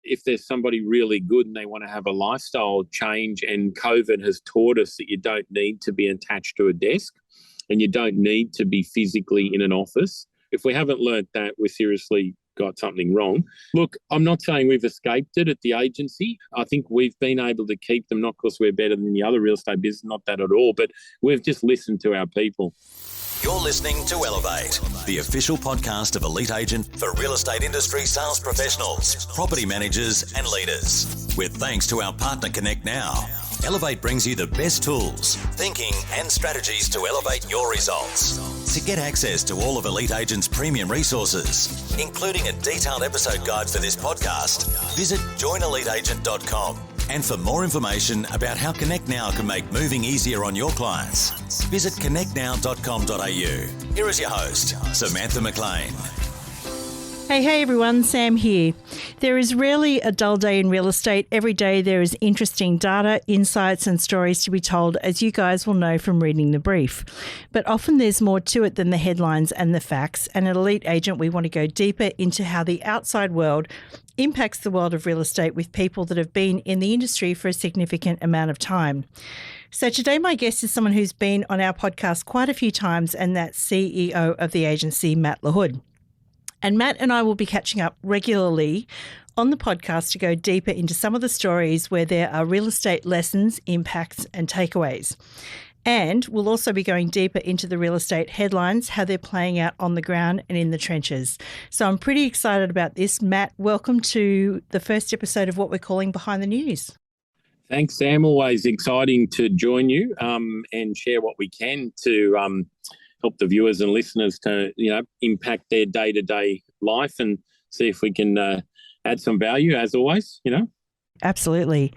if there's somebody really good and they want to have a lifestyle change, and COVID has taught us that you don't need to be attached to a desk and you don't need to be physically in an office. If we haven't learnt that, we're seriously got something wrong. Look, I'm not saying we've escaped it at the agency. I think we've been able to keep them, not because we're better than the other real estate business, not that at all, but we've just listened to our people. You're listening to Elevate, the official podcast of Elite Agent for real estate industry sales professionals, property managers and leaders. With thanks to our partner Connect Now, Elevate brings you the best tools, thinking and strategies to elevate your results. To get access to all of Elite Agent's premium resources, including a detailed episode guide for this podcast, visit joineliteagent.com. And for more information about how Connect Now can make moving easier on your clients, visit connectnow.com.au. Here is your host, Samantha McLean. Hey everyone, Sam here. There is rarely a dull day in real estate. Every day there is interesting data, insights and stories to be told, as you guys will know from reading the brief. But often there's more to it than the headlines and the facts, and at Elite Agent we want to go deeper into how the outside world impacts the world of real estate with people that have been in the industry for a significant amount of time. So today my guest is someone who's been on our podcast quite a few times, and that's CEO of the agency, Matt Lahood. And Matt and I will be catching up regularly on the podcast to go deeper into some of the stories where there are real estate lessons, impacts and takeaways. And we'll also be going deeper into the real estate headlines, how they're playing out on the ground and in the trenches. So I'm pretty excited about this. Matt, welcome to the first episode of what we're calling Behind the News. Thanks, Sam. Always exciting to join you and share what we can to help the viewers and listeners to, impact their day-to-day life and see if we can add some value, as always, Absolutely.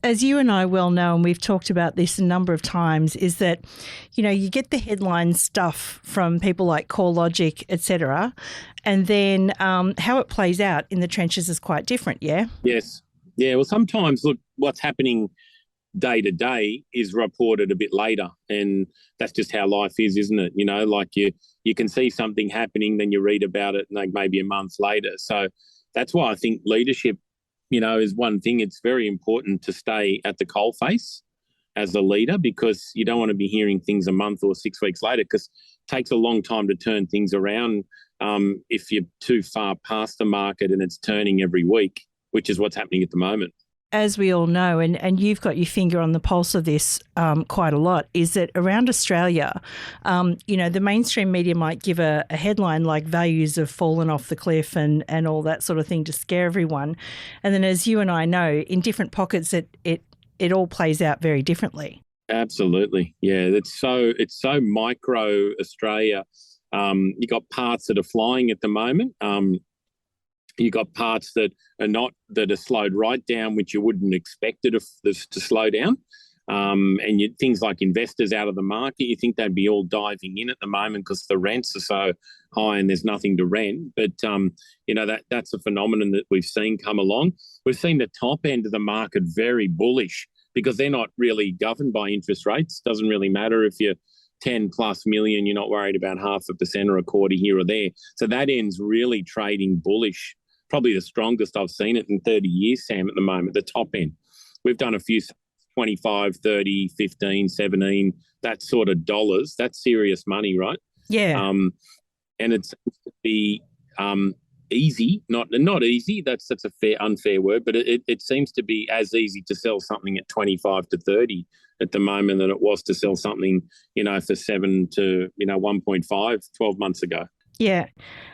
As you and I well know, and we've talked about this a number of times, is that, you get the headline stuff from people like CoreLogic, et cetera, and then how it plays out in the trenches is quite different, yeah? Yes. Yeah, well, sometimes, look, what's happening day to day is reported a bit later, and that's just how life is, isn't it? Like you can see something happening, then you read about it like maybe a month later. So that's why I think leadership, is one thing. It's very important to stay at the coalface as a leader, because you don't want to be hearing things a month or 6 weeks later, because it takes a long time to turn things around if you're too far past the market and it's turning every week, which is what's happening at the moment. As we all know, and you've got your finger on the pulse of this quite a lot, is that around Australia, the mainstream media might give a headline like values have fallen off the cliff and all that sort of thing to scare everyone. And then, as you and I know, in different pockets, it all plays out very differently. Absolutely. Yeah, it's so micro Australia. You got parts that are flying at the moment. You got parts that are not, that are slowed right down, which you wouldn't expect it to slow down. And things like investors out of the market, you think they'd be all diving in at the moment because the rents are so high and there's nothing to rent. But, that's a phenomenon that we've seen come along. We've seen the top end of the market very bullish because they're not really governed by interest rates. Doesn't really matter if you're 10 plus million, you're not worried about 0.5% or a quarter here or there. So that end's really trading bullish. Probably the strongest I've seen it in 30 years, Sam, at the moment, the top end. We've done a few 25, 30, 15, 17, that sort of dollars. That's serious money, right? Yeah. And it's to be easy, not easy, that's a unfair word, but it seems to be as easy to sell something at 25 to 30 at the moment than it was to sell something, for 7 to, 1.5, 12 months ago. Yeah.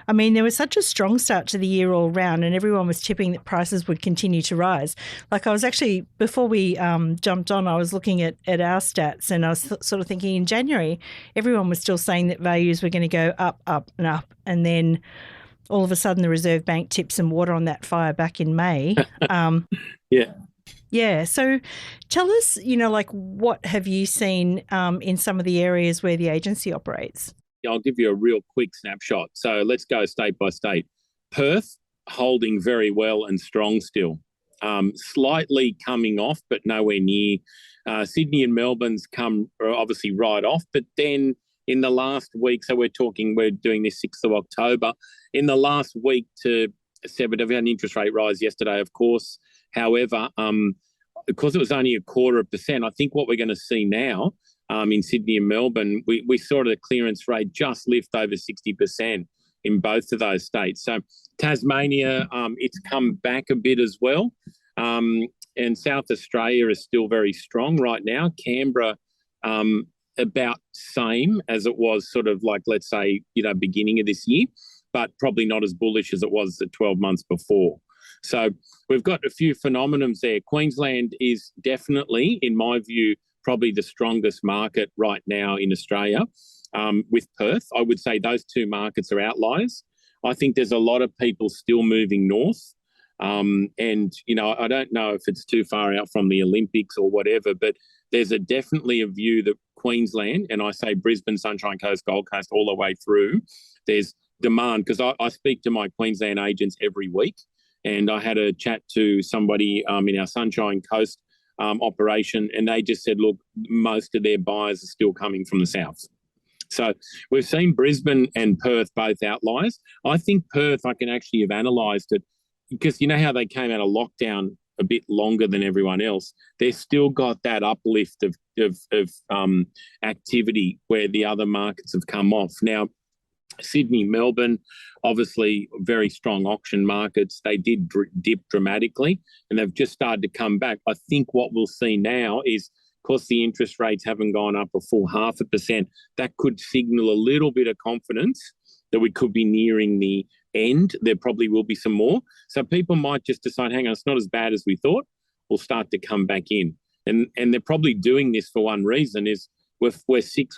I mean, there was such a strong start to the year all round, and everyone was tipping that prices would continue to rise. Like, I was actually, before we jumped on, I was looking at our stats, and I was sort of thinking in January, everyone was still saying that values were going to go up, up and up. And then all of a sudden the Reserve Bank tipped some water on that fire back in May. Yeah. Yeah. So tell us, what have you seen in some of the areas where the agency operates? I'll give you a real quick snapshot. So let's go state by state. Perth holding very well and strong still. Slightly coming off, but nowhere near. Sydney and Melbourne's come obviously right off, but then in the last week, so we're doing this 6th of October, in the last week to said, but we've had an interest rate rise yesterday, of course. However, because it was only 0.25%, I think what we're going to see now in Sydney and Melbourne, we saw the clearance rate just lift over 60% in both of those states. So Tasmania, it's come back a bit as well. And South Australia is still very strong right now. Canberra, about same as it was sort of like, let's say, beginning of this year, but probably not as bullish as it was the 12 months before. So we've got a few phenomenons there. Queensland is definitely, in my view, probably the strongest market right now in Australia, with Perth. I would say those two markets are outliers. I think there's a lot of people still moving north. And, I don't know if it's too far out from the Olympics or whatever, but there's definitely a view that Queensland, and I say Brisbane, Sunshine Coast, Gold Coast, all the way through, there's demand, because I speak to my Queensland agents every week, and I had a chat to somebody in our Sunshine Coast operation, and they just said, look, most of their buyers are still coming from the south. So we've seen Brisbane and Perth both outliers. I think Perth, I can actually have analysed it, because you know how they came out of lockdown a bit longer than everyone else. They've still got that uplift of activity where the other markets have come off. Now, Sydney, Melbourne, obviously very strong auction markets. They did dip dramatically, and they've just started to come back. I think what we'll see now is, because the interest rates haven't gone up a full 0.5%, that could signal a little bit of confidence that we could be nearing the end. There probably will be some more. So people might just decide, hang on, it's not as bad as we thought. We'll start to come back in. And they're probably doing this for one reason, is we're 6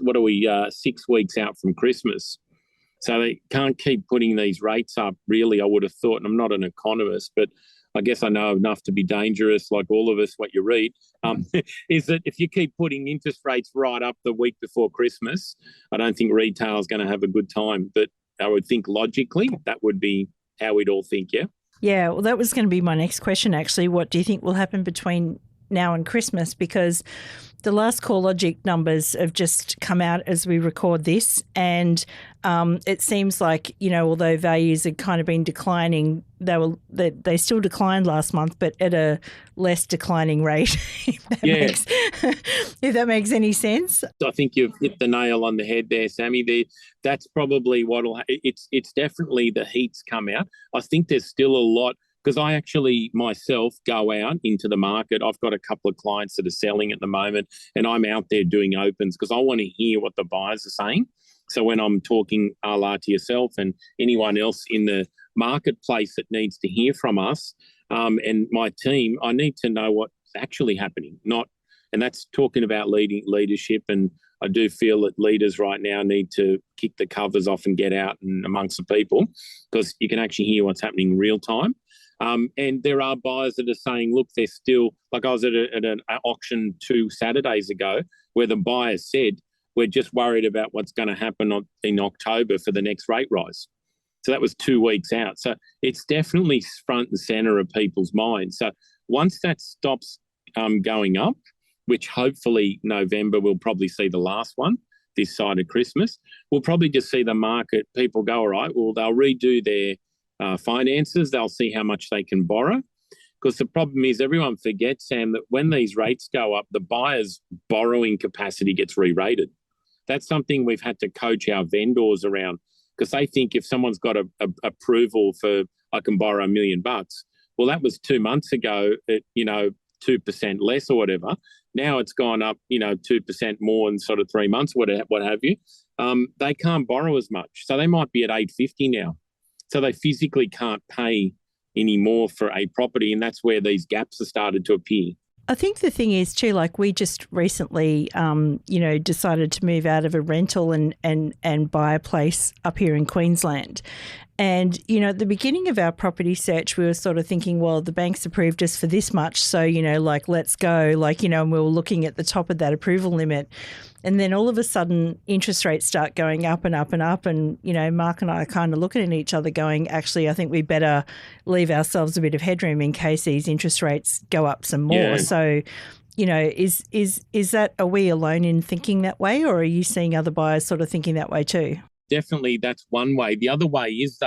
weeks out from Christmas. So they can't keep putting these rates up, really, I would have thought. And I'm not an economist, but I guess I know enough to be dangerous, like all of us, what you read, is that if you keep putting interest rates right up the week before Christmas, I don't think retail is going to have a good time. But I would think logically that would be how we'd all think, yeah? Yeah, well, that was going to be my next question, actually. What do you think will happen between now and Christmas? Because the last CoreLogic numbers have just come out as we record this, and it seems like, although values had kind of been declining, they still declined last month, but at a less declining rate, if that makes any sense. I think you've hit the nail on the head there, Sammy. That's probably it's definitely the heat's come out. I think there's still a lot, because I actually myself go out into the market. I've got a couple of clients that are selling at the moment, and I'm out there doing opens because I want to hear what the buyers are saying. So when I'm talking a la to yourself and anyone else in the marketplace that needs to hear from us and my team, I need to know what's actually happening. And that's talking about leadership. And I do feel that leaders right now need to kick the covers off and get out and amongst the people, because you can actually hear what's happening in real time. And there are buyers that are saying, look, they're still, like I was at an auction 2 Saturdays ago where the buyer said, we're just worried about what's going to happen in October for the next rate rise. So that was 2 weeks out. So it's definitely front and centre of people's minds. So once that stops going up, which hopefully November we'll probably see the last one this side of Christmas, we'll probably just see the market, people go, all right, well, they'll redo their finances, they'll see how much they can borrow. Because the problem is everyone forgets, Sam, that when these rates go up, the buyer's borrowing capacity gets re-rated. That's something we've had to coach our vendors around, because they think if someone's got a approval for, I can borrow $1 million, well, that was 2 months ago at, 2% less or whatever. Now it's gone up, 2% more in sort of 3 months, what have you. They can't borrow as much. So they might be at 850 now. So they physically can't pay any more for a property, and that's where these gaps have started to appear. I think the thing is too, like we just recently, decided to move out of a rental and buy a place up here in Queensland. And, at the beginning of our property search, we were sort of thinking, well, the bank's approved us for this much. So, let's go, and we were looking at the top of that approval limit. And then all of a sudden, interest rates start going up and up and up. And, Mark and I are kind of looking at each other going, actually, I think we better leave ourselves a bit of headroom in case these interest rates go up some more. Yeah. So, is that, are we alone in thinking that way, or are you seeing other buyers sort of thinking that way too? Definitely, that's one way. The other way is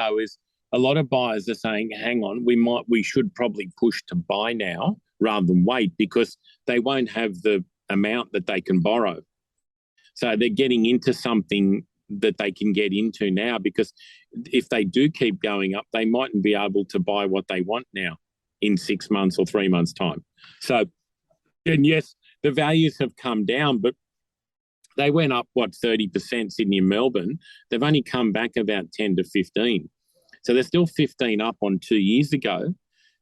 a lot of buyers are saying, hang on, we should probably push to buy now rather than wait, because they won't have the amount that they can borrow. So they're getting into something that they can get into now, because if they do keep going up, they mightn't be able to buy what they want now in 6 months or 3 months' time. So, and yes, the values have come down, but they went up, 30% Sydney and Melbourne. They've only come back about 10 to 15. So they're still 15 up on 2 years ago,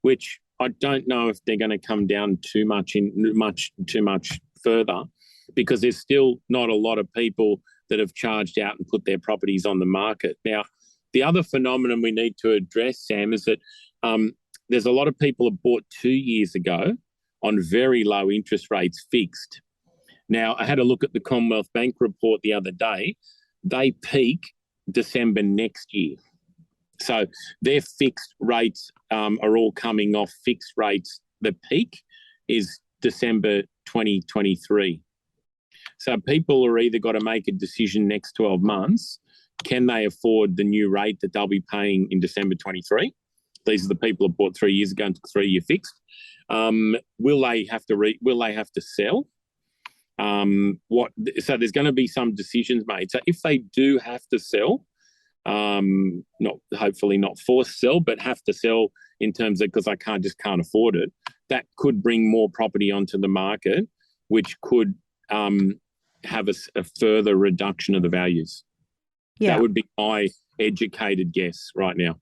which I don't know if they're going to come down too much further, because there's still not a lot of people that have charged out and put their properties on the market. Now, the other phenomenon we need to address, Sam, is that there's a lot of people who bought 2 years ago on very low interest rates fixed. Now, I had a look at the Commonwealth Bank report the other day. They peak December next year. So their fixed rates are all coming off fixed rates. The peak is December 2023. So people are either got to make a decision next 12 months. Can they afford the new rate that they'll be paying in December 23? These are the people who bought 3 years ago and took 3 year fixed. Will they have to sell? So there's going to be some decisions made. So if they do have to sell, hopefully not forced sell, but have to sell in terms of because I can't afford it, that could bring more property onto the market, which could have a further reduction of the values. Yeah. That would be my educated guess right now.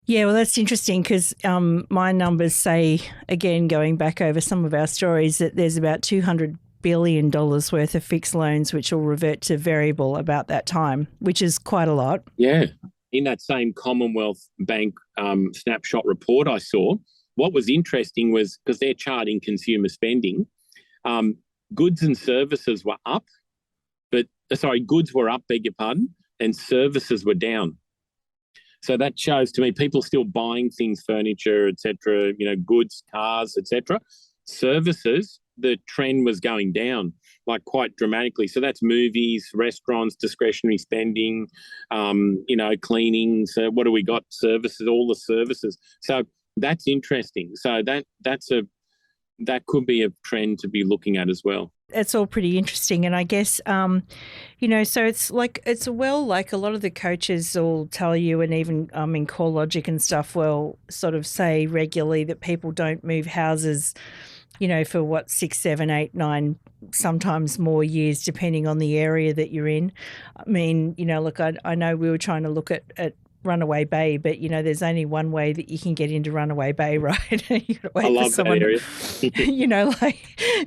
Yeah, well, that's interesting because my numbers say, again, going back over some of our stories, that there's about $200 billion worth of fixed loans which will revert to variable about that time, which is quite a lot. Yeah. In that same Commonwealth Bank snapshot report I saw, what was interesting was, because they're charting consumer spending, goods and services were up, goods were up, beg your pardon, and services were down. So that shows to me people still buying things, furniture, etc., goods, cars, etc. Services, the trend was going down quite dramatically. So that's movies, restaurants, discretionary spending, cleaning. So what do we got? Services, all the services. So that's interesting. So that could be a trend to be looking at as well. It's all pretty interesting. And I guess, so it's a lot of the coaches will tell you, and even in CoreLogic and stuff will sort of say regularly that people don't move houses, for 6, 7, 8, 9, sometimes more years, depending on the area that you're in. I mean, look, I know we were trying to look at Runaway Bay, but there's only one way that you can get into Runaway Bay, right? You gotta wait I love for someone, that area.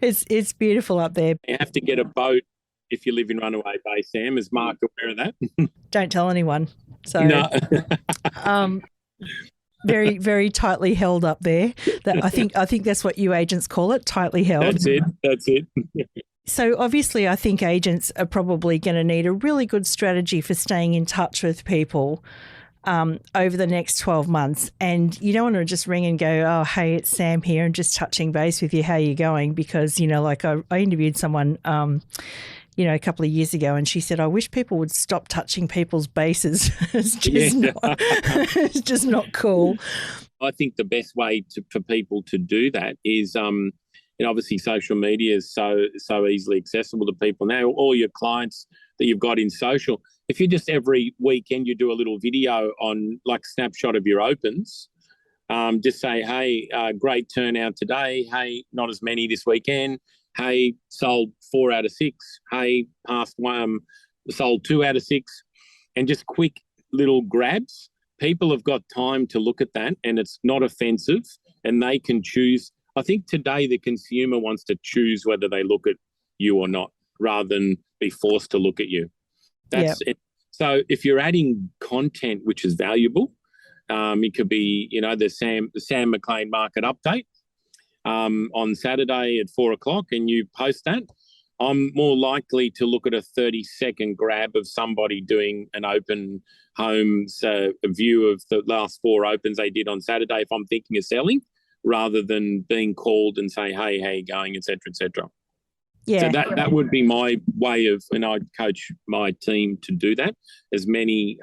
It's beautiful up there. You have to get a boat if you live in Runaway Bay, Sam. Is Mark aware of that? Don't tell anyone. So no. Very, very tightly held up there. That I think that's what you agents call it, tightly held. That's it. So obviously I think agents are probably going to need a really good strategy for staying in touch with people over the next 12 months. And you don't want to just ring and go, oh, hey, it's Sam here, and just touching base with you, how you going? Because, I interviewed someone, a couple of years ago, and she said, I wish people would stop touching people's bases. It's just not cool. I think the best way for people to do that is, obviously social media is so easily accessible to people now. All your clients that you've got in social, if you just every weekend you do a little video on snapshot of your opens, just say, hey, great turnout today. Hey, not as many this weekend. Hey, sold 4 out of 6. Hey, past one, sold 2 out of 6. And just quick little grabs. People have got time to look at that, and it's not offensive, and they can choose. I think today the consumer wants to choose whether they look at you or not, rather than be forced to look at you. That's it. So if you're adding content which is valuable, it could be, the Sam McLean market update on Saturday at 4:00, and you post that, I'm more likely to look at a 30-second grab of somebody doing an open homes, a view of the last 4 opens they did on Saturday if I'm thinking of selling, rather than being called and say, hey, how you going, et cetera, et cetera. Yeah. So that would be my way of, and I'd coach my team to do that. As many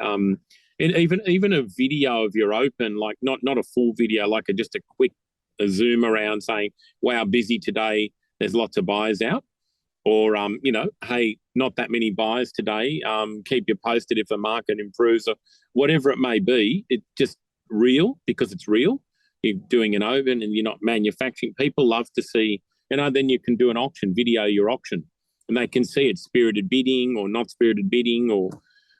And even a video of your open, like not a full video, like just a quick zoom around saying, wow, busy today, there's lots of buyers out. Or, hey, not that many buyers today. Keep you posted if the market improves or whatever it may be. It's just real because it's real. You're doing an open and you're not manufacturing. People love to see, then you can do an auction, video your auction, and they can see it's spirited bidding or not spirited bidding. Or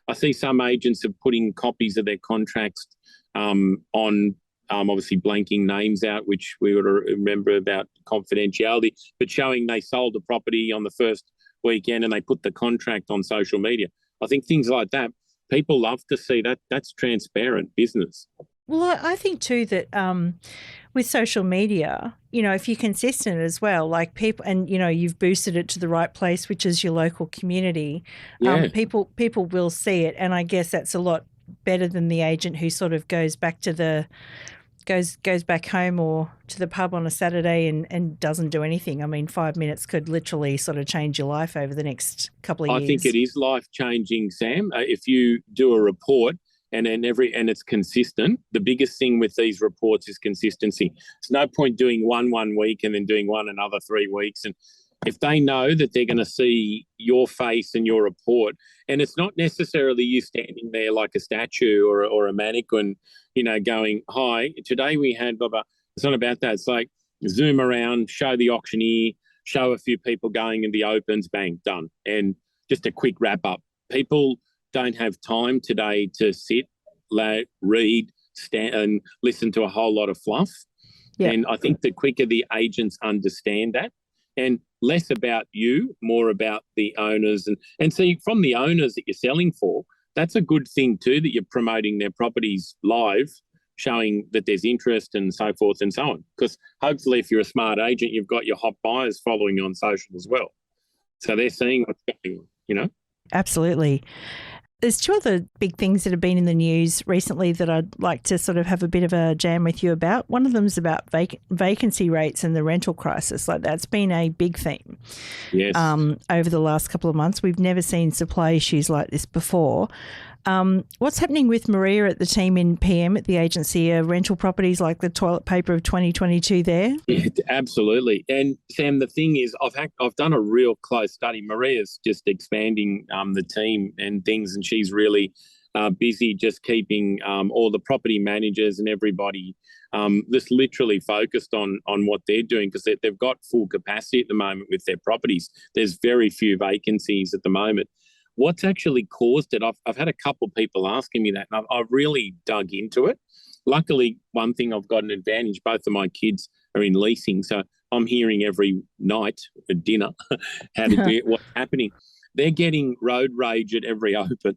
I see some agents are putting copies of their contracts on obviously blanking names out, which we ought to remember about confidentiality, but showing they sold the property on the first weekend and they put the contract on social media. I think things like that, people love to see that. That's transparent business. Well, I think too that with social media, if you're consistent as well, like people, and you've boosted it to the right place, which is your local community, people will see it, and I guess that's a lot better than the agent who sort of goes back home or to the pub on a Saturday and doesn't do anything. I mean, 5 minutes could literally sort of change your life over the next couple of years. I think it is life-changing, Sam. If you do a report and it's consistent, the biggest thing with these reports is consistency. It's no point doing one week and then doing one another 3 weeks. And if they know that they're going to see your face and your report, and it's not necessarily you standing there like a statue or a mannequin, going, hi, today we had blah, blah. It's not about that. It's like zoom around, show the auctioneer, show a few people going in the opens, bang, done. And just a quick wrap up. People don't have time today to sit, read, stand, and listen to a whole lot of fluff. Yeah. And I think the quicker the agents understand that, and less about you, more about the owners. And see, from the owners that you're selling for, that's a good thing too, that you're promoting their properties live, showing that there's interest and so forth and so on. Because hopefully if you're a smart agent, you've got your hot buyers following you on social as well. So they're seeing what's going on, Absolutely. There's two other big things that have been in the news recently that I'd like to sort of have a bit of a jam with you about. One of them is about vacancy rates and the rental crisis. Like, that's been a big theme. Yes. Over the last couple of months. We've never seen supply issues like this before. What's happening with Maria at the team in PM at the agency? Are rental properties like the toilet paper of 2022 there? Yeah, absolutely. And Sam, the thing is, I've done a real close study. Maria's just expanding the team and things, and she's really busy just keeping all the property managers and everybody just literally focused on what they're doing, because they've got full capacity at the moment with their properties. There's very few vacancies at the moment. What's actually caused it? I've had a couple of people asking me that, and I've really dug into it. Luckily, one thing I've got an advantage, both of my kids are in leasing, so I'm hearing every night at dinner what's happening. They're getting road rage at every open.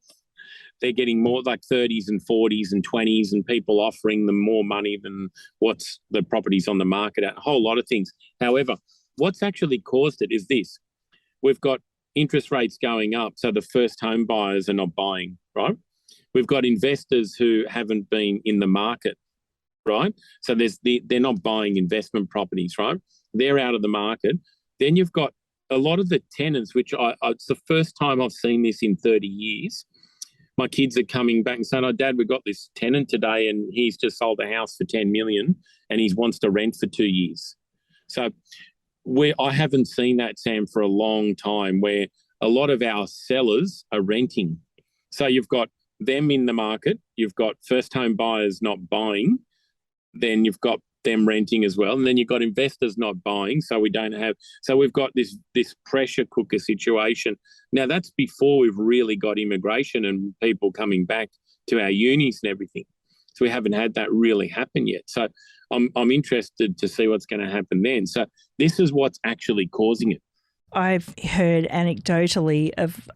They're getting more like 30s and 40s and 20s, and people offering them more money than what's the properties on the market at, a whole lot of things. However, what's actually caused it is this. We've got interest rates going up, so the first home buyers are not buying, right? We've got investors who haven't been in the market, right? So they're not buying investment properties, right? They're out of the market. Then you've got a lot of the tenants, which it's the first time I've seen this in 30 years. My kids are coming back and saying, oh, Dad, we've got this tenant today and he's just sold a house for 10 million and he wants to rent for 2 years. So I haven't seen that, Sam, for a long time, where a lot of our sellers are renting. So you've got them in the market, you've got first home buyers not buying, then you've got them renting as well, and then you've got investors not buying. So we've got this pressure cooker situation. Now that's before we've really got immigration and people coming back to our unis and everything. So we haven't had that really happen yet. So I'm interested to see what's going to happen then. So this is what's actually causing it. I've heard anecdotally of,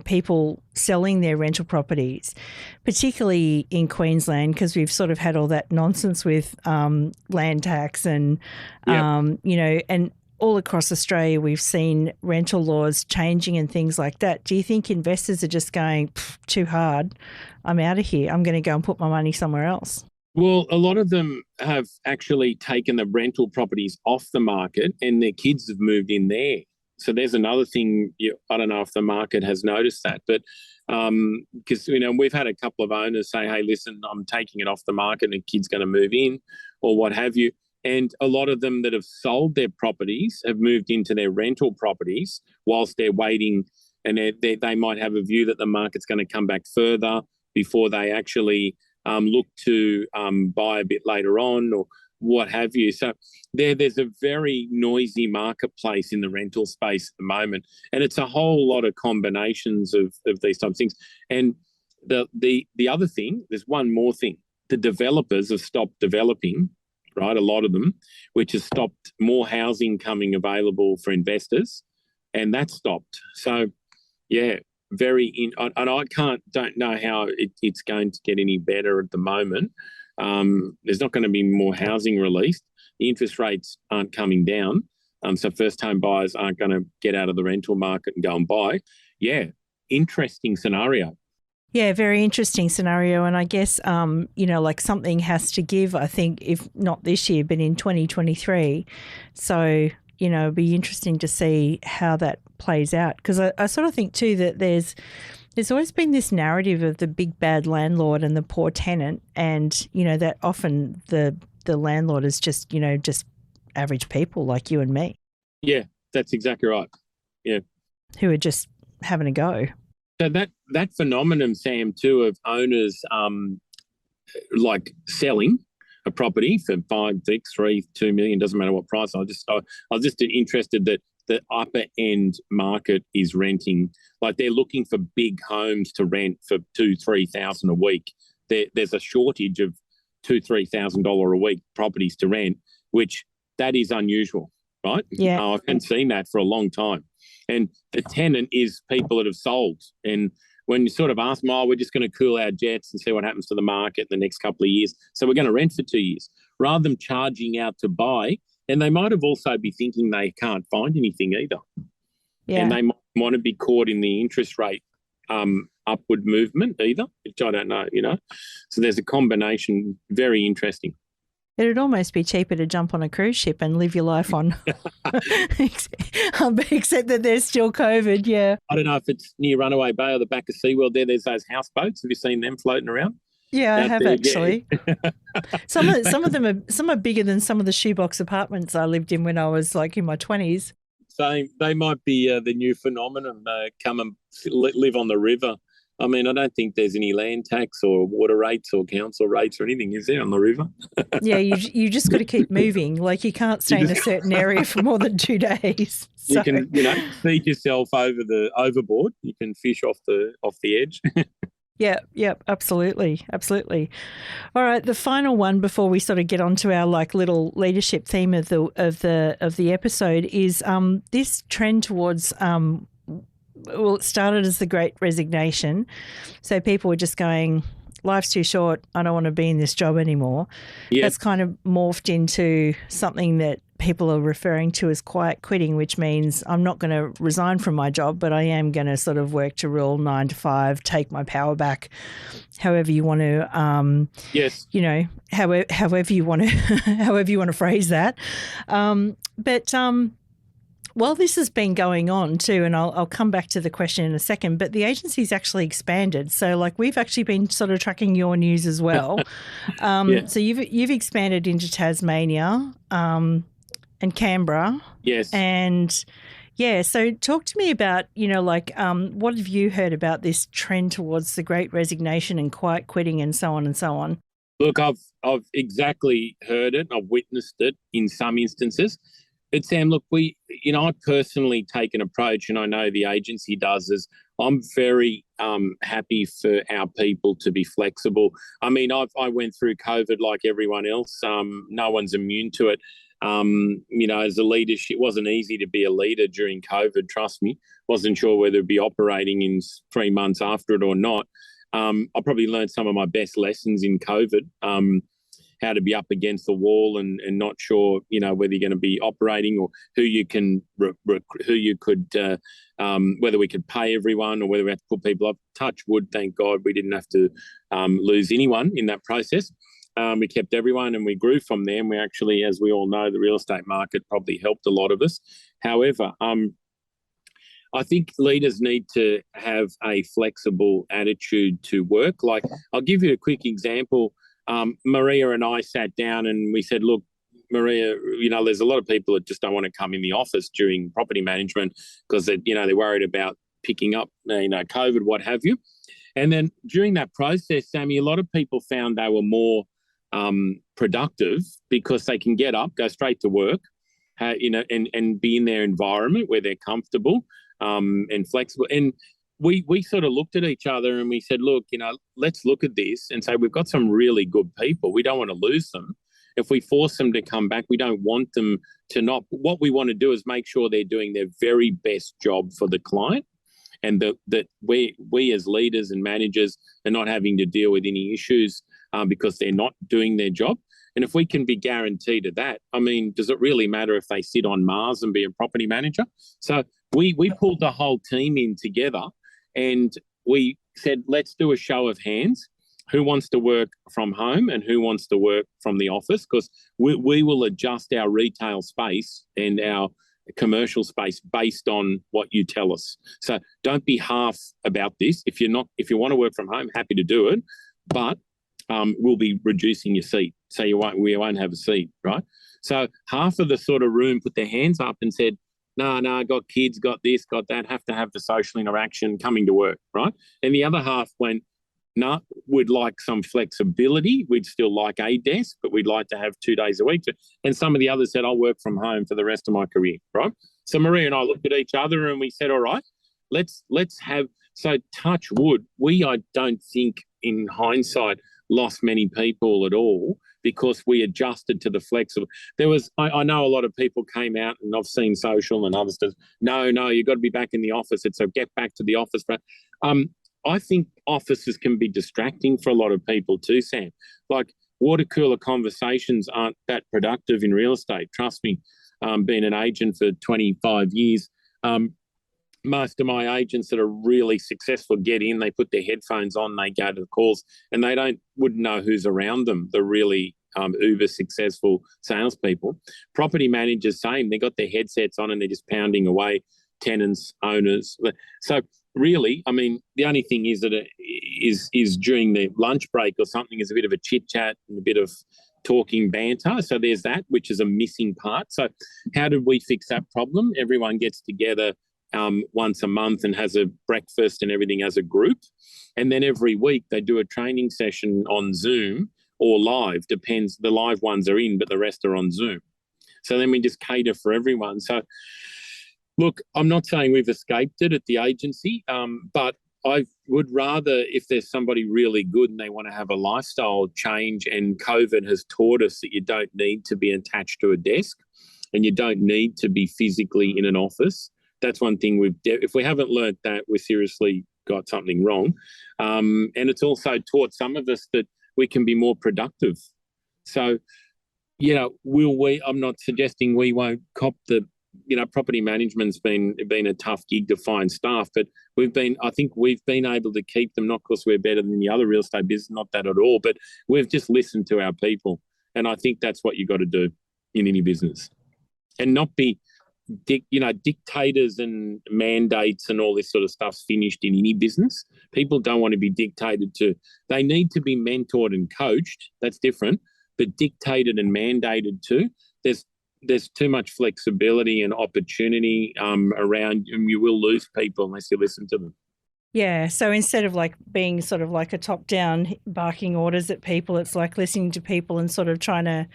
people selling their rental properties, particularly in Queensland, because we've sort of had all that nonsense with land tax and, and all across Australia, we've seen rental laws changing and things like that. Do you think investors are just going, too hard, I'm out of here, I'm going to go and put my money somewhere else? Well, a lot of them have actually taken the rental properties off the market and their kids have moved in there. So there's another thing. I don't know if the market has noticed that, but because we've had a couple of owners say, "Hey, listen, I'm taking it off the market, and a kid's going to move in, or what have you." And a lot of them that have sold their properties have moved into their rental properties whilst they're waiting, and they might have a view that the market's going to come back further before they actually look to buy a bit later on, or what have you. So there's a very noisy marketplace in the rental space at the moment, and it's a whole lot of combinations of these types of things. And the other thing, there's one more thing. The developers have stopped developing, right? A lot of them, which has stopped more housing coming available for investors, and that stopped. So, yeah, and I don't know how it's going to get any better at the moment. There's not going to be more housing released. The interest rates aren't coming down. So first home buyers aren't going to get out of the rental market and go and buy. Yeah, interesting scenario. Yeah, very interesting scenario. And I guess, like something has to give, I think, if not this year, but in 2023. So, it'd be interesting to see how that plays out. Because I sort of think too that there's always been this narrative of the big bad landlord and the poor tenant, and that often the landlord is just average people like you and me. Yeah, that's exactly right. Yeah, who are just having a go. So that phenomenon, Sam, too, of owners like selling a property for 5, 6, 3, 2 million, doesn't matter what price. I was just interested that the upper end market is renting. Like they're looking for big homes to rent for $2,000-3,000 a week. There's a shortage of $2,000-3,000 a week properties to rent, which that is unusual, right? Yeah. I haven't seen that for a long time. And the tenant is people that have sold. And when you sort of ask them, we're just going to cool our jets and see what happens to the market in the next couple of years. So we're going to rent for 2 years rather than charging out to buy. And they might have also be thinking they can't find anything either. Yeah. And they might want to be caught in the interest rate upward movement either, which I don't know, So there's a combination, very interesting. It would almost be cheaper to jump on a cruise ship and live your life on, except that there's still COVID, yeah. I don't know if it's near Runaway Bay or the back of SeaWorld there. There's those houseboats. Have you seen them floating around? Yeah, I have there, actually. Yeah. Some are bigger than some of the shoebox apartments I lived in when I was like in my 20s. So they might be the new phenomenon, come and live on the river. I mean, I don't think there's any land tax or water rates or council rates or anything, is there, on the river? Yeah, you just got to keep moving. Like you can't stay in a certain area for more than 2 days. So. You can, feed yourself over the overboard. You can fish off the edge. Yeah, absolutely. All right, the final one before we sort of get onto our like little leadership theme of the episode is this trend towards it started as the Great Resignation. So people were just going, life's too short, I don't want to be in this job anymore. Yep. That's kind of morphed into something that people are referring to as quiet quitting, which means I'm not going to resign from my job, but I am going to sort of work to rule 9 to 5, take my power back, however you want to, yes, however you want to phrase that. While this has been going on too, and I'll come back to the question in a second, but the agency's actually expanded. So like we've actually been sort of tracking your news as well. Yeah. So you've expanded into Tasmania and Canberra. Yes. And yeah, so talk to me about, what have you heard about this trend towards the Great Resignation and quiet quitting and so on and so on? Look, I've exactly heard it. I've witnessed it in some instances. But Sam, look, I personally take an approach, and I know the agency does, is I'm very happy for our people to be flexible. I mean, I went through COVID like everyone else. No one's immune to it. As a leadership, it wasn't easy to be a leader during COVID, trust me. Wasn't sure whether it'd be operating in 3 months after it or not. I probably learned some of my best lessons in COVID. How to be up against the wall and not sure, whether you're going to be operating or who you can, whether we could pay everyone or whether we have to put people up. Touch wood, thank God we didn't have to lose anyone in that process. We kept everyone and we grew from there. And we actually, as we all know, the real estate market probably helped a lot of us. However, I think leaders need to have a flexible attitude to work. Like, I'll give you a quick example. Maria and I sat down and we said, look, Maria, there's a lot of people that just don't want to come in the office during property management because they're worried about picking up, COVID, what have you. And then during that process, Sammy, a lot of people found they were more productive because they can get up, go straight to work, and be in their environment where they're comfortable and flexible. And we sort of looked at each other and we said, look, let's look at this and say we've got some really good people. We don't want to lose them. If we force them to come back, we don't want them to not. What we want to do is make sure they're doing their very best job for the client, and that we as leaders and managers are not having to deal with any issues because they're not doing their job. And if we can be guaranteed of that, I mean, does it really matter if they sit on Mars and be a property manager? So we pulled the whole team in together and we said, let's do a show of hands. Who wants to work from home and who wants to work from the office? Because we will adjust our retail space and our commercial space based on what you tell us. So don't be half about this. If you want to work from home, happy to do it, but we'll be reducing your seat. So we won't have a seat, right? So half of the sort of room put their hands up and said, no, got kids, got this, got that, have to have the social interaction coming to work, right? And the other half went, no, we'd like some flexibility. We'd still like a desk, but we'd like to have 2 days a week. And some of the others said, I'll work from home for the rest of my career, right? So Maria and I looked at each other and we said, all right, let's have, so touch wood, I don't think in hindsight lost many people at all because we adjusted to the flexible. I know a lot of people came out and I've seen social and others does, no, you've got to be back in the office. It's a get back to the office. But I think offices can be distracting for a lot of people too, Sam. Like water cooler conversations aren't that productive in real estate. Trust me, being an agent for 25 years, most of my agents that are really successful get in, they put their headphones on, they go to the calls and they wouldn't know who's around them, the really uber successful salespeople. Property managers, same, they got their headsets on and they're just pounding away, tenants, owners. So really, I mean, the only thing is that it is during the lunch break or something is a bit of a chit chat and a bit of talking banter. So there's that, which is a missing part. So how did we fix that problem? Everyone gets together once a month and has a breakfast and everything as a group. And then every week they do a training session on Zoom or live, depends. The live ones are in, but the rest are on Zoom. So then we just cater for everyone. So look, I'm not saying we've escaped it at the agency, but I would rather, if there's somebody really good and they want to have a lifestyle change, and COVID has taught us that you don't need to be attached to a desk and you don't need to be physically in an office. That's one thing if we haven't learned that, we've seriously got something wrong. And it's also taught some of us that we can be more productive. So, I'm not suggesting we won't cop the, property management's been a tough gig to find staff, but I think we've been able to keep them, not because we're better than the other real estate business, not that at all, but we've just listened to our people. And I think that's what you got to do in any business and not be, dictators and mandates and all this sort of stuff's finished in any business. People don't want to be dictated to. They need to be mentored and coached. That's different. But dictated and mandated to, there's too much flexibility and opportunity around, and you will lose people unless you listen to them. Yeah, so instead of like being sort of like a top-down barking orders at people, it's like listening to people and sort of trying to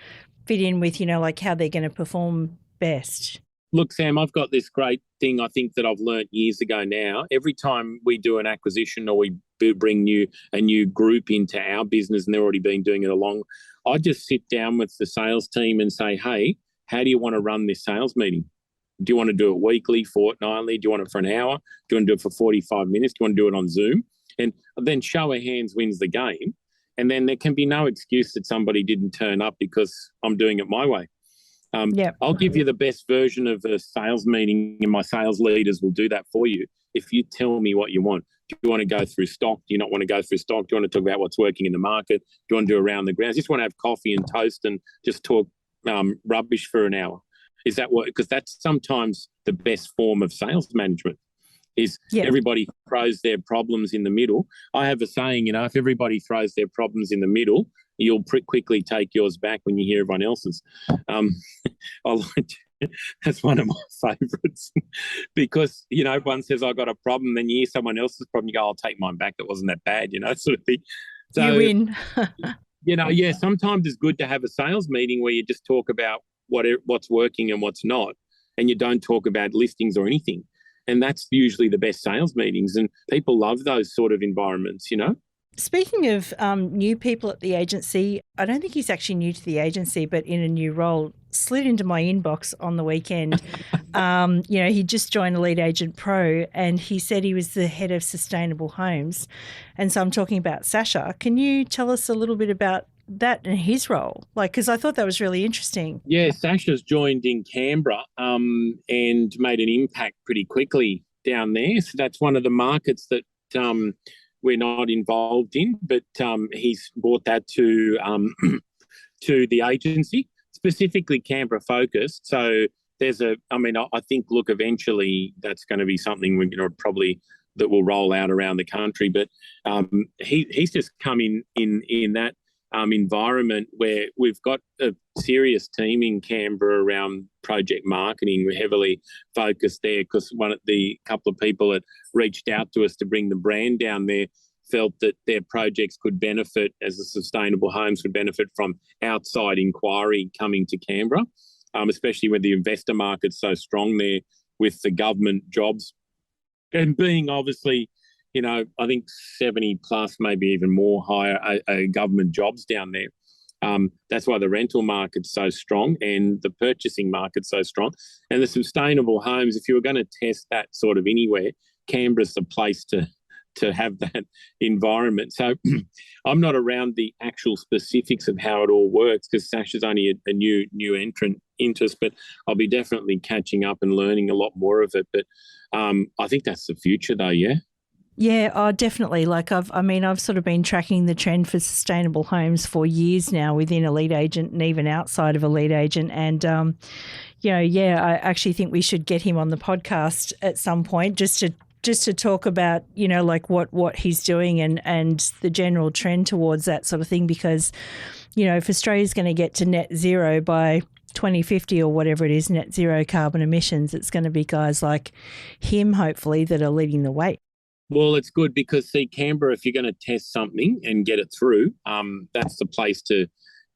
fit in with, like how they're going to perform best. Look, Sam, I've got this great thing I think that I've learnt years ago now. Every time we do an acquisition or we bring a new group into our business and they've already been doing it along, I just sit down with the sales team and say, hey, how do you want to run this sales meeting? Do you want to do it weekly, fortnightly? Do you want it for an hour? Do you want to do it for 45 minutes? Do you want to do it on Zoom? And then show of hands wins the game. And then there can be no excuse that somebody didn't turn up because I'm doing it my way. I'll give you the best version of a sales meeting and my sales leaders will do that for you if you tell me what you want. Do you want to go through stock? Do you not want to go through stock? Do you want to talk about what's working in the market? Do you want to do around the grounds? Just want to have coffee and toast and just talk rubbish for an hour? Is that what? Because that's sometimes the best form of sales management. is everybody throws their problems in the middle. I have a saying, if everybody throws their problems in the middle, you'll quickly take yours back when you hear everyone else's. That's one of my favourites because, one says, I got a problem, then you hear someone else's problem, you go, I'll take mine back. That wasn't that bad, sort of thing. So, you win. Sometimes it's good to have a sales meeting where you just talk about what's working and what's not, and you don't talk about listings or anything. And that's usually the best sales meetings, and people love those sort of environments, Speaking of new people at the agency, I don't think he's actually new to the agency, but in a new role, slid into my inbox on the weekend. He just joined Elite Agent Pro, and he said he was the head of sustainable homes. And so I'm talking about Sasha. Can you tell us a little bit about that and his role? Because I thought that was really interesting. Yeah, Sasha's joined in Canberra and made an impact pretty quickly down there. So that's one of the markets that we're not involved in, but he's brought that to the agency, specifically Canberra focused. So I think, look, eventually that's going to be something we're going to probably that will roll out around the country. But he's just come in that environment where we've got a serious team in Canberra around project marketing. We're heavily focused there because couple of people that reached out to us to bring the brand down there felt that their projects could benefit, as the sustainable homes could benefit from outside inquiry coming to Canberra, especially when the investor market's so strong there with the government jobs and being obviously, I think 70 plus, maybe even more higher government jobs down there. That's why the rental market's so strong and the purchasing market's so strong. And the sustainable homes, if you were going to test that sort of anywhere, Canberra's the place to have that environment. So I'm not around the actual specifics of how it all works because Sasha's only a new entrant into us, but I'll be definitely catching up and learning a lot more of it. But I think that's the future though, yeah? Yeah, definitely. I've sort of been tracking the trend for sustainable homes for years now within Elite Agent and even outside of Elite Agent. And, I actually think we should get him on the podcast at some point just to talk about, what he's doing and the general trend towards that sort of thing because, if Australia's going to get to net zero by 2050 or whatever it is, net zero carbon emissions, it's going to be guys like him, hopefully, that are leading the way. Well, it's good because, see, Canberra, if you're going to test something and get it through, that's the place to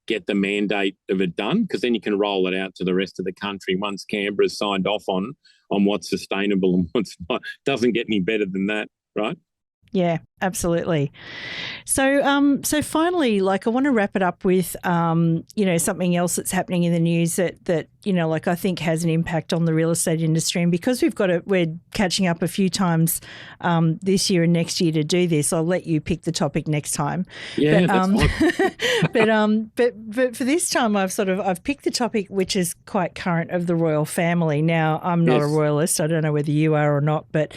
get the mandate of it done because then you can roll it out to the rest of the country once Canberra's signed off on what's sustainable and what's not. Doesn't get any better than that, right? Yeah, absolutely. So finally, I want to wrap it up with, something else that's happening in the news that I think has an impact on the real estate industry. And because we're catching up a few times this year and next year to do this, I'll let you pick the topic next time. Yeah, that's fine. but for this time, I've picked the topic which is quite current of the royal family. Now, I'm not a royalist. I don't know whether you are or not, but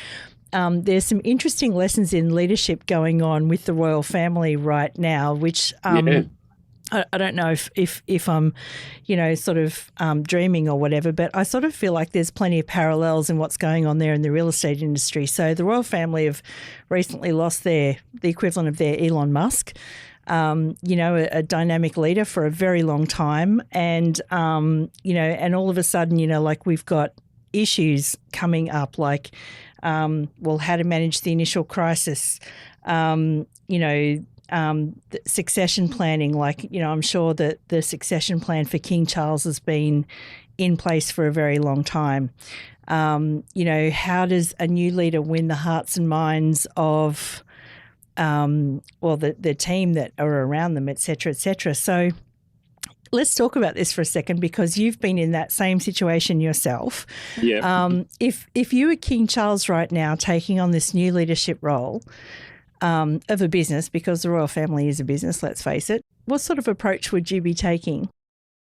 there's some interesting lessons in leadership going on with the royal family right now, which I don't know if I'm, dreaming or whatever, but I sort of feel like there's plenty of parallels in what's going on there in the real estate industry. So the royal family have recently lost the equivalent of their Elon Musk, a dynamic leader for a very long time. And, and all of a sudden, we've got issues coming up how to manage the initial crisis, succession planning. I'm sure that the succession plan for King Charles has been in place for a very long time. How does a new leader win the hearts and minds of, the team that are around them, et cetera, et cetera. So let's talk about this for a second because you've been in that same situation yourself. Yeah. If you were King Charles right now taking on this new leadership role of a business, because the royal family is a business, let's face it, what sort of approach would you be taking?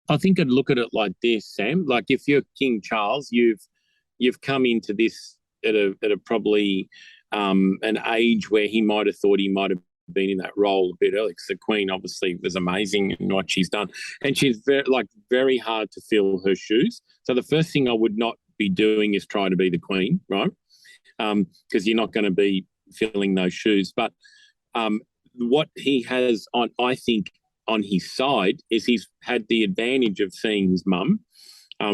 I think I'd look at it like this, Sam. Like if you're King Charles, you've come into this at a probably an age where he might have thought he might have been in that role a bit early because the Queen obviously was amazing in what she's done, and she's very hard to fill her shoes. So the first thing I would not be doing is try to be the Queen, right? because you're not going to be filling those shoes. But what he has on, I think, on his side is he's had the advantage of seeing his mum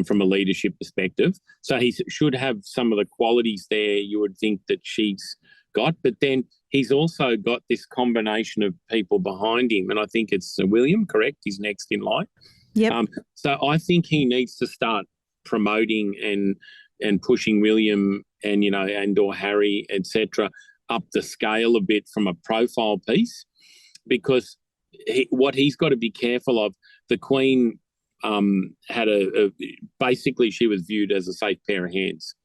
from a leadership perspective. So he should have some of the qualities there you would think that she's got. But then he's also got this combination of people behind him. And I think it's William, correct? He's next in line. Yep. So I think he needs to start promoting and pushing William and or Harry, etc., up the scale a bit from a profile piece, because what he's got to be careful of, the Queen had basically she was viewed as a safe pair of hands.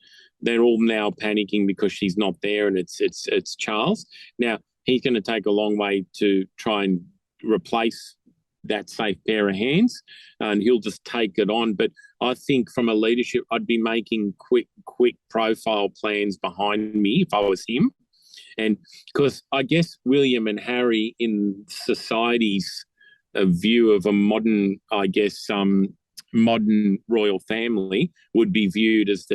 They're all now panicking because she's not there, and it's Charles. Now he's going to take a long way to try and replace that safe pair of hands, and he'll just take it on. But I think from a leadership, I'd be making quick profile plans behind me if I was him. And because I guess William and Harry in society's view of a modern, modern royal family would be viewed as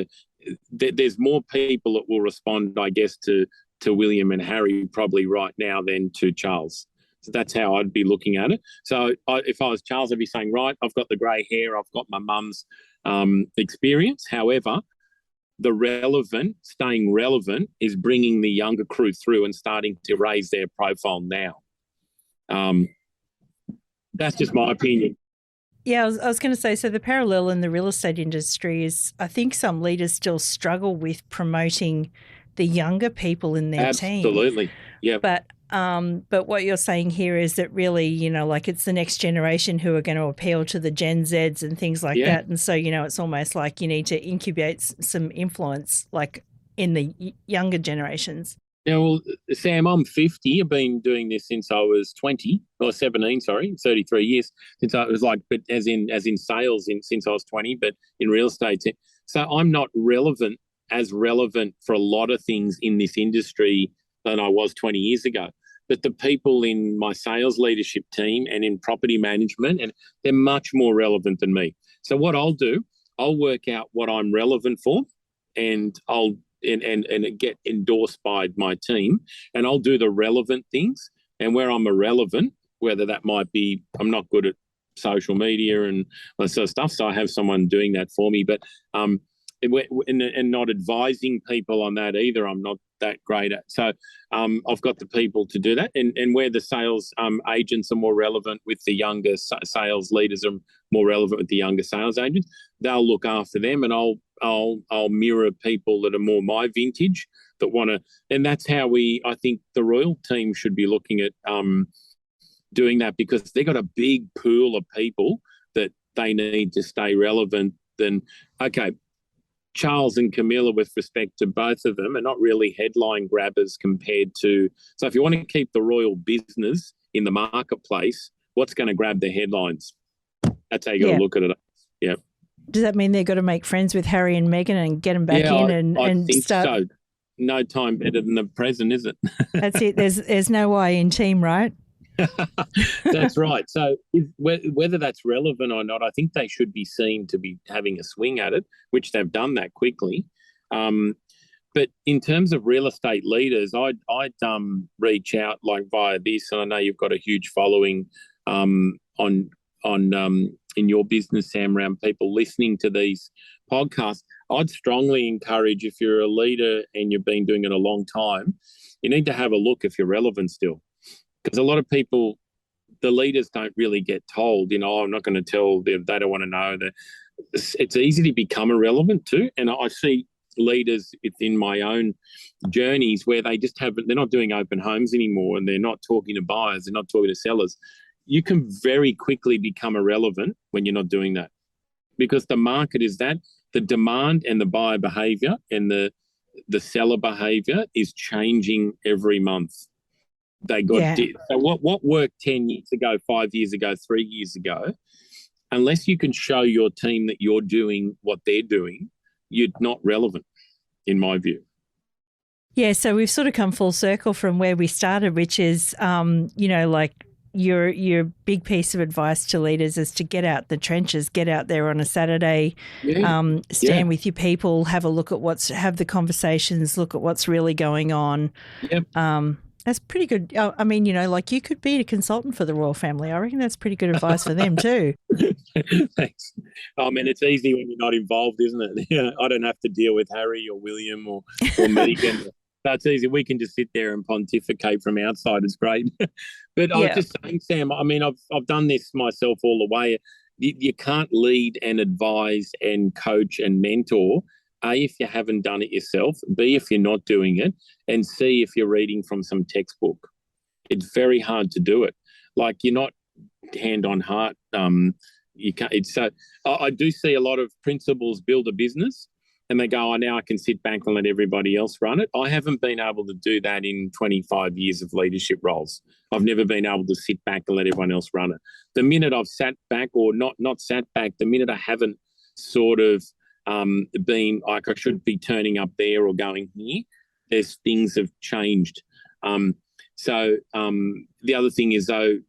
there's more people that will respond, I guess, to William and Harry probably right now than to Charles. So that's how I'd be looking at it. So if I was Charles, I'd be saying, right, I've got the grey hair, I've got my mum's experience. However, staying relevant is bringing the younger crew through and starting to raise their profile now. That's just my opinion. Yeah, I was going to say, so the parallel in the real estate industry is, I think some leaders still struggle with promoting the younger people in their team. Absolutely, yeah. But what you're saying here is that really, like it's the next generation who are going to appeal to the Gen Zs and things like that. And so, it's almost like you need to incubate some influence like in the younger generations. Yeah, well, Sam, I'm 50. I've been doing this since I was 20 or 17, 33 years since I was but as in sales since I was 20, but in real estate. So I'm not relevant for a lot of things in this industry than I was 20 years ago. But the people in my sales leadership team and in property management, and they're much more relevant than me. So what I'll do, I'll work out what I'm relevant for, and I'll and get endorsed by my team, and I'll do the relevant things. And where I'm irrelevant, whether that might be I'm not good at social media and that sort of stuff, so I have someone doing that for me. But and not advising people on that either, I'm not that great at. So I've got the people to do that, and where the sales agents are more relevant with the younger sales leaders, are more relevant with the younger sales agents, they'll look after them, and I'll mirror people that are more my vintage that want to. And that's how I think the Royal team should be looking at doing that, because they've got a big pool of people that they need to stay relevant. Then okay, Charles and Camilla, with respect to both of them, are not really headline grabbers compared to. So if you want to keep the royal business in the marketplace, what's going to grab the headlines? That's how you got to look at it. Yeah. Does that mean they've got to make friends with Harry and Meghan and get them back in I and think start? So. No time better than the present, is it? That's it. There's no Y in team, right? That's right. So whether that's relevant or not, I think they should be seen to be having a swing at it, which they've done that quickly. But in terms of real estate leaders, I'd reach out like via this, and I know you've got a huge following on in your business, Sam, around people listening to these podcasts. I'd strongly encourage, if you're a leader and you've been doing it a long time, you need to have a look if you're relevant still. Because a lot of people, the leaders don't really get told, I'm not going to tell them, they don't want to know. That it's easy to become irrelevant too. And I see leaders within my own journeys where they're not doing open homes anymore, and they're not talking to buyers, they're not talking to sellers. You can very quickly become irrelevant when you're not doing that, because the market is that the demand and the buyer behaviour and the seller behaviour is changing every month. So what worked 10 years ago, 5 years ago, 3 years ago, unless you can show your team that you're doing what they're doing, you're not relevant, in my view. Yeah, so we've sort of come full circle from where we started, which is, like your big piece of advice to leaders is to get out the trenches, get out there on a Saturday, stand with your people, have a look at have the conversations, look at what's really going on. Yep. That's pretty good. I mean, like you could be a consultant for the royal family. I reckon that's pretty good advice for them too. Thanks. I mean, it's easy when you're not involved, isn't it? I don't have to deal with Harry or William or Megan. That's easy. We can just sit there and pontificate from outside. It's great. But I was just saying, Sam, I mean, I've done this myself all the way. You can't lead and advise and coach and mentor, A, if you haven't done it yourself, B, if you're not doing it, and C, if you're reading from some textbook. It's very hard to do it. Like, you're not hand on heart. You can't. I do see a lot of principals build a business and they go, now I can sit back and let everybody else run it. I haven't been able to do that in 25 years of leadership roles. I've never been able to sit back and let everyone else run it. The minute I've sat back, or not sat back, the minute I haven't sort of being like I should be turning up there or going here, there's things have changed. The other thing is, though,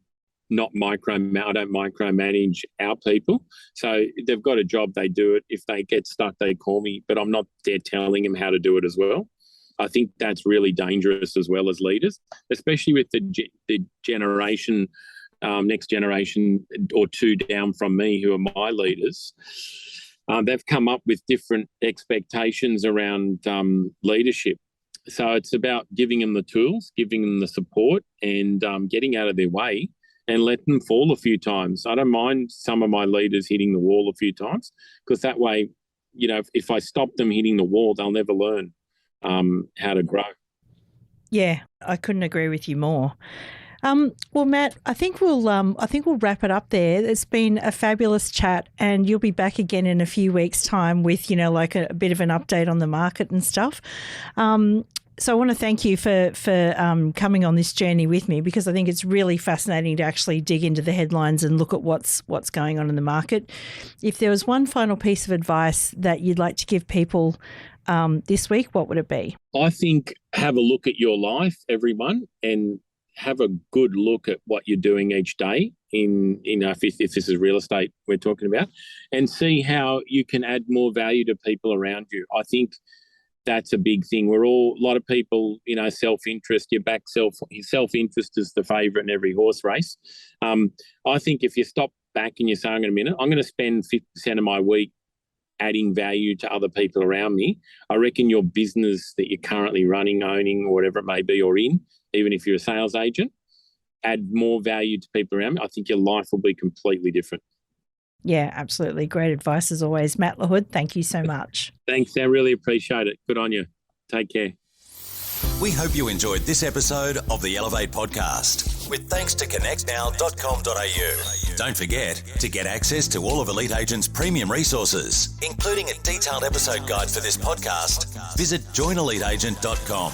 I don't micromanage our people. So they've got a job, they do it. If they get stuck, they call me, but I'm not there telling them how to do it as well. I think that's really dangerous as well as leaders, especially with the generation, next generation or two down from me who are my leaders. They've come up with different expectations around leadership. So it's about giving them the tools, giving them the support, and getting out of their way and let them fall a few times. I don't mind some of my leaders hitting the wall a few times, because that way, if I stop them hitting the wall, they'll never learn how to grow. Yeah, I couldn't agree with you more. Well, Matt, I think we'll wrap it up there. It's been a fabulous chat, and you'll be back again in a few weeks' time with, like a bit of an update on the market and stuff. So I want to thank you for coming on this journey with me, because I think it's really fascinating to actually dig into the headlines and look at what's going on in the market. If there was one final piece of advice that you'd like to give people this week, what would it be? I think have a look at your life, everyone, and have a good look at what you're doing each day if this is real estate we're talking about, and see how you can add more value to people around you. I think that's a big thing. A lot of people, self-interest, self-interest is the favourite in every horse race. I think if you stop back and you say, I'm going to spend 50% of my week adding value to other people around me, I reckon your business that you're currently running, owning, or whatever it may be, or in, even if you're a sales agent, add more value to people around me. I think your life will be completely different. Yeah, absolutely. Great advice as always. Matt Lahood, thank you so much. Thanks, I really appreciate it. Good on you. Take care. We hope you enjoyed this episode of the Elevate podcast, with thanks to connectnow.com.au. Don't forget to get access to all of Elite Agent's premium resources, including a detailed episode guide for this podcast. Visit joineliteagent.com.